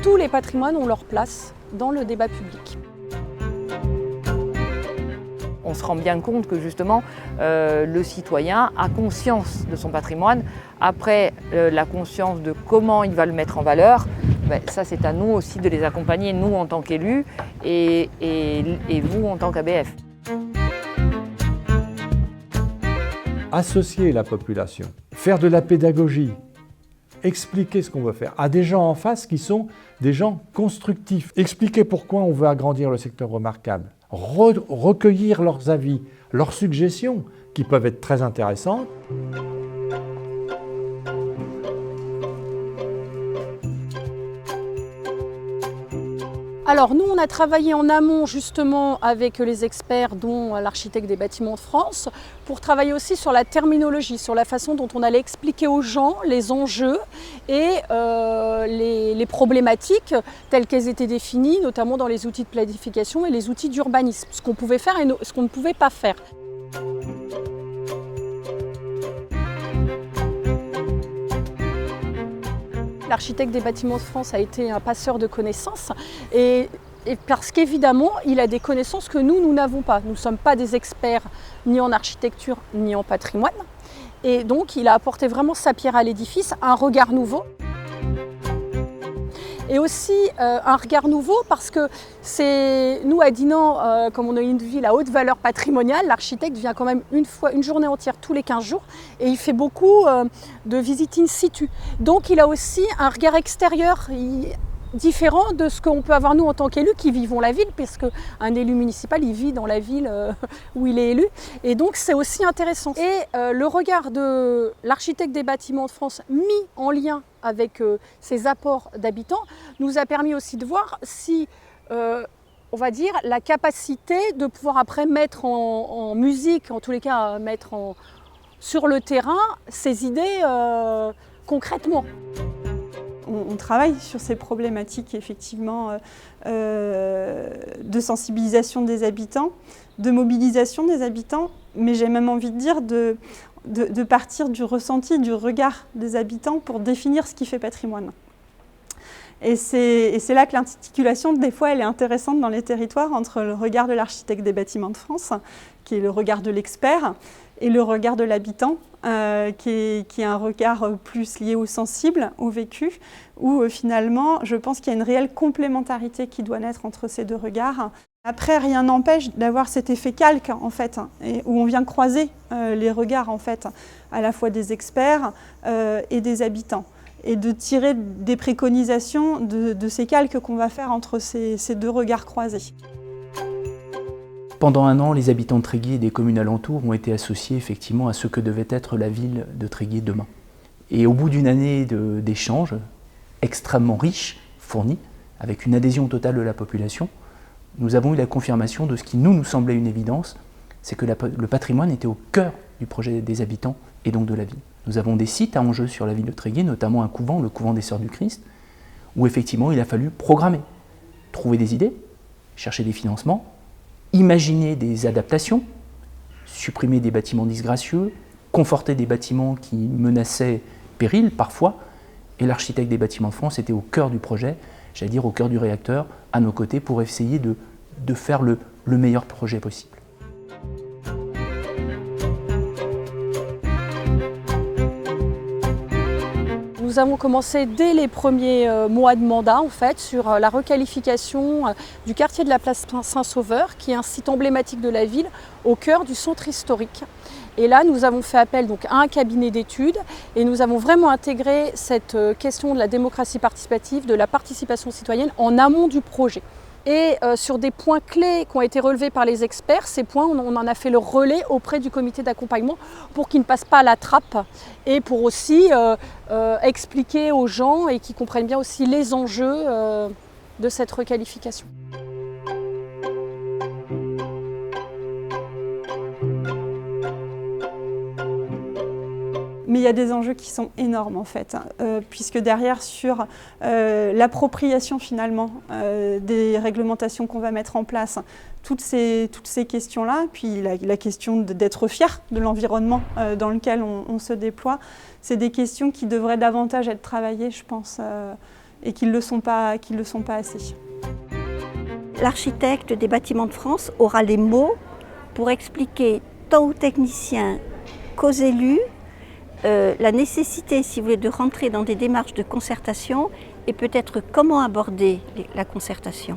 Tous les patrimoines ont leur place dans le débat public. On se rend bien compte que justement le citoyen a conscience de son patrimoine. Après, la conscience de comment il va le mettre en valeur, ça c'est à nous aussi de les accompagner, nous en tant qu'élus et vous en tant qu'ABF. Associer la population, faire de la pédagogie, expliquer ce qu'on veut faire à des gens en face qui sont des gens constructifs. Expliquer pourquoi on veut agrandir le secteur remarquable. Recueillir leurs avis, leurs suggestions qui peuvent être très intéressantes. Alors nous, on a travaillé en amont justement avec les experts, dont l'architecte des bâtiments de France, pour travailler aussi sur la terminologie, sur la façon dont on allait expliquer aux gens les enjeux et les problématiques telles qu'elles étaient définies, notamment dans les outils de planification et les outils d'urbanisme, ce qu'on pouvait faire et ce qu'on ne pouvait pas faire. L'architecte des bâtiments de France a été un passeur de connaissances et parce qu'évidemment, il a des connaissances que nous n'avons pas. Nous ne sommes pas des experts ni en architecture ni en patrimoine. Et donc, il a apporté vraiment sa pierre à l'édifice, un regard nouveau. Et aussi un regard nouveau parce que c'est nous à Dinan, comme on a une ville à haute valeur patrimoniale, l'architecte vient quand même une journée entière tous les 15 jours et il fait beaucoup de visites in situ. Donc il a aussi un regard extérieur différent de ce qu'on peut avoir nous en tant qu'élus qui vivons la ville, parce qu'un élu municipal il vit dans la ville où il est élu, et donc c'est aussi intéressant. Et le regard de l'architecte des bâtiments de France mis en lien avec ses apports d'habitants nous a permis aussi de voir si on va dire la capacité de pouvoir après mettre en musique, en tous les cas mettre sur le terrain ces idées concrètement. On travaille sur ces problématiques effectivement de sensibilisation des habitants, de mobilisation des habitants, mais j'ai même envie de dire de partir du ressenti, du regard des habitants pour définir ce qui fait patrimoine. Et c'est là que l'articulation, des fois, elle est intéressante dans les territoires entre le regard de l'architecte des bâtiments de France, qui est le regard de l'expert, et le regard de l'habitant, qui est un regard plus lié au sensible, au vécu, où finalement, je pense qu'il y a une réelle complémentarité qui doit naître entre ces deux regards. Après, rien n'empêche d'avoir cet effet calque, en fait, où on vient croiser les regards, en fait, à la fois des experts et des habitants, et de tirer des préconisations de ces calques qu'on va faire entre ces deux regards croisés. Pendant un an, les habitants de Tréguier et des communes alentours ont été associés effectivement à ce que devait être la ville de Tréguier demain. Et au bout d'une année d'échanges extrêmement riches, fournis, avec une adhésion totale de la population, nous avons eu la confirmation de ce qui nous semblait une évidence, c'est que le patrimoine était au cœur du projet des habitants et donc de la ville. Nous avons des sites à enjeu sur la ville de Tréguier, notamment un couvent, le couvent des Sœurs du Christ, où effectivement il a fallu programmer, trouver des idées, chercher des financements, imaginer des adaptations, supprimer des bâtiments disgracieux, conforter des bâtiments qui menaçaient péril parfois, et l'architecte des bâtiments de France était au cœur du projet, j'allais dire au cœur du réacteur, à nos côtés pour essayer de faire le meilleur projet possible. Nous avons commencé dès les premiers mois de mandat en fait, sur la requalification du quartier de la place Saint-Sauveur, qui est un site emblématique de la ville, au cœur du centre historique. Et là, nous avons fait appel donc, à un cabinet d'études et nous avons vraiment intégré cette question de la démocratie participative, de la participation citoyenne en amont du projet. Et sur des points clés qui ont été relevés par les experts, ces points, on en a fait le relais auprès du comité d'accompagnement pour qu'ils ne passent pas à la trappe et pour aussi expliquer aux gens et qu'ils comprennent bien aussi les enjeux de cette requalification. Mais il y a des enjeux qui sont énormes en fait, puisque derrière sur l'appropriation finalement des réglementations qu'on va mettre en place, toutes ces questions-là, puis la question d'être fier de l'environnement dans lequel on se déploie, c'est des questions qui devraient davantage être travaillées, je pense, et qui ne le sont pas assez. L'architecte des Bâtiments de France aura les mots pour expliquer tant aux techniciens qu'aux élus la nécessité, si vous voulez, de rentrer dans des démarches de concertation et peut-être comment aborder la concertation.